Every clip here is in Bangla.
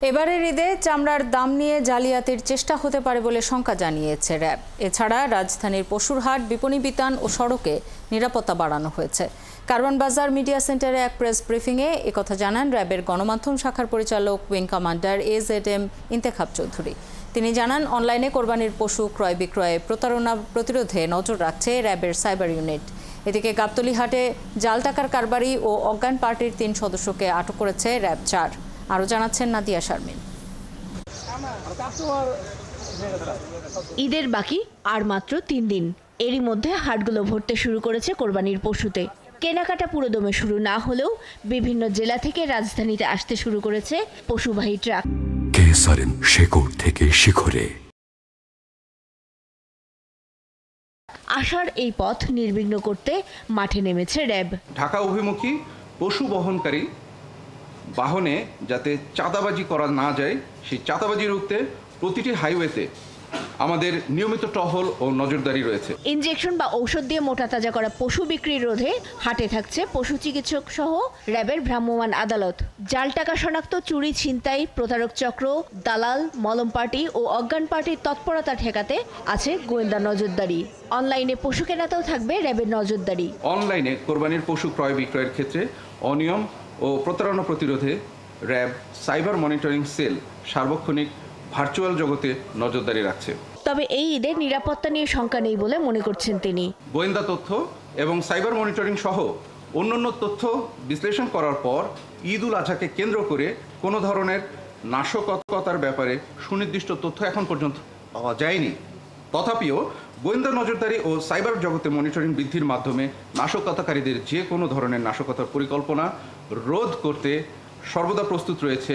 এবারের ঈদে চামড়ার দাম নিয়ে জালিয়াতির চেষ্টা হতে পারে বলে শঙ্কা জানিয়েছে র্যাব। এছাড়া রাজধানীর পশুরহাট, বিপণী বিতান ও সড়কে নিরাপত্তা বাড়ানো হয়েছে। কারওয়ান বাজার মিডিয়া সেন্টারে এক প্রেস ব্রিফিংয়ে একথা জানান র্যাবের গণমাধ্যম শাখার পরিচালক wing commander AZM Intekhab Chowdhury. তিনি জানান, অনলাইনে কোরবানির পশু ক্রয় বিক্রয়ে প্রতারণা প্রতিরোধে নজর রাখছে র্যাবের সাইবার ইউনিট। এদিকে গাবতলীহাটে জাল টাকার কারবারি ও অজ্ঞান পার্টির 3 সদস্যকে আটক করেছে র্যাব 4। আরও জানাচ্ছেন নাদিয়া শারমিন। ঈদের বাকি আর মাত্র 3 দিন। এরই মধ্যে হাটগুলো ভরতে শুরু করেছে কোরবানির পশুতে। কেনাকাটা পুরোদমে শুরু না হলেও বিভিন্ন জেলা থেকে রাজধানীতে আসতে শুরু করেছে পশুবাহী ট্রাক। কেসারেন শেকড় থেকে শিখরে। আসার এই পথ নির্বিঘ্ন করতে মাঠে নেমেছে র্যাব। ঢাকা অভিমুখী পশু বহনকারী বাহনে যাতে চাঁদাবাজি করা না যায়, সেই চাঁদাবাজি রুখতে প্রতিটি হাইওয়েতে আমাদের নিয়মিত টহল ও নজরদারি রয়েছে। ইনজেকশন বা ঔষধ দিয়ে মোটা তাজা করা পশু বিক্রি রোধে হাটে থাকছে পশু চিকিৎসক সহ র্যাবের ভ্রাম্যমাণ আদালত। জাল টাকা শনাক্ত, চুরি, ছিনতাই, প্রতারক চক্র, দালাল, মলম পার্টি ও অজ্ঞান পার্টির তৎপরতা ঠেকাতে আছে গোয়েন্দা নজরদারি। অনলাইনে পশু কেনাতেও থাকবে র্যাবের নজরদারি। অনলাইনে কোরবানির পশু ক্রয় বিক্রয়ের ক্ষেত্রে অনিয়ম ও প্রতারণা প্রতিরোধে র্যাব সাইবার মনিটরিং সেল সার্বক্ষণিক ভার্চুয়াল জগতে নজরদারি রাখছে। তবে এই ঈদের নিরাপত্তা নিয়ে শঙ্কা নেই বলে মনে করছেন তিনি। গোয়েন্দা তথ্য এবং সাইবার মনিটরিং সহ অন্যান্য তথ্য বিশ্লেষণ করার পর ঈদ উল আজহাকে কেন্দ্র করে কোনো ধরনের নাশকতার ব্যাপারে সুনির্দিষ্ট তথ্য এখন পর্যন্ত পাওয়া যায়নি। তথাপিও গোয়েন্দা নজরদারি ও সাইবার জগতে মনিটরিং বৃদ্ধির মাধ্যমে নাশকতাকারীদের যে কোনো ধরনের নাশকতার পরিকল্পনা রোধ করতে সর্বদা প্রস্তুত রয়েছে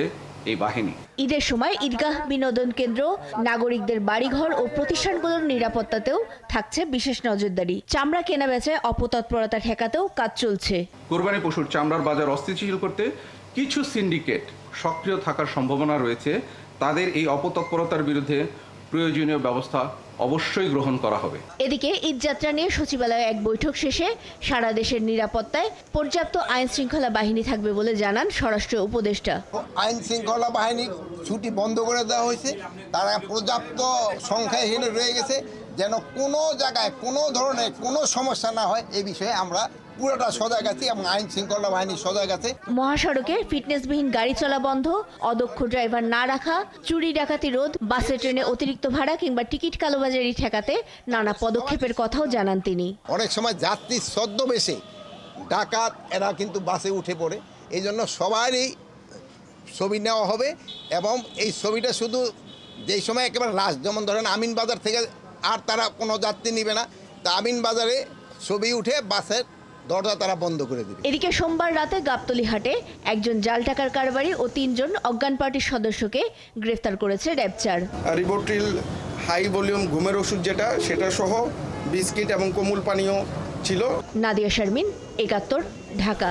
এই বাহিনী। ঈদের সময় ঈদগাহ, বিনোদন কেন্দ্র, নাগরিকদের বাড়িঘর ও প্রতিষ্ঠানগুলোর নিরাপত্তাতেও থাকছে বিশেষ নজরদারি। চামড়া কেনা বেচায় অপতৎপরতা ঠেকাতেও কাজ চলছে। কোরবানি পশুর চামড়ার বাজার অস্থিতিশীল করতে কিছু সিন্ডিকেট সক্রিয় থাকার সম্ভাবনা রয়েছে। তাদের এই অপতৎপরতার বিরুদ্ধে প্রয়োজনীয় ব্যবস্থা অবশ্যই গ্রহণ করা হবে। এদিকে ঈদযাত্রা নিয়ে সচিবালয়ে এক বৈঠক শেষে সারা দেশের নিরাপত্তায় পর্যাপ্ত আইন শৃঙ্খলা বাহিনী থাকবে বলে জানান স্বরাষ্ট্র উপদেষ্টা। আইন শৃঙ্খলা বাহিনীর ছুটি বন্ধ করে দেওয়া হয়েছে। তারা পর্যাপ্ত সংখ্যায় এখানে রয়ে গেছে, যেন কোনো জায়গায় কোনো ধরনের কোনো সমস্যা না হয় এই বিষয়ে আমরা পুরোটা সজাগ আছি এবং আইন শৃঙ্খলা বাহিনী সজাগ আছে। মহাসড়কে ফিটনেসবিহীন গাড়ি চলা বন্ধ, অদক্ষ ড্রাইভার না রাখা, চুরি ডাকাতি রোধ, বাসে ট্রেনে অতিরিক্ত ভাড়া কিংবা টিকিট কালোবাজারি ঠেকাতে নানা পদক্ষেপের কথাও জানান তিনি। অনেক সময় যাত্রী ছদ্মবেশে ডাকাত এরা কিন্তু বাসে উঠে পড়ে, এই জন্য সবারই ছবি নেওয়া হবে এবং এই ছবিটা শুধু যেই সময় একেবারে লাস্ট, যেমন ধরেন আমিন বাজার থেকে আর তারা কোনো যাত্রী নেবে না, তা আমিন বাজারে ছবি উঠে বাসের দরজা তারা বন্ধ করে দেবে। এদিকে সোমবার রাতে গাবতলীহাটে একজন জাল টাকার কারবারি ও 3 জন অজ্ঞান পার্টির সদস্যকে গ্রেফতার করেছে র্যাব 4। রিবোট্রিল হাই ভলিউম ঘুমের ওষুধ সেটা সহ বিস্কিট এবং কোমল পানীয় ছিল। নাদিয়া শারমিন, 71, ঢাকা।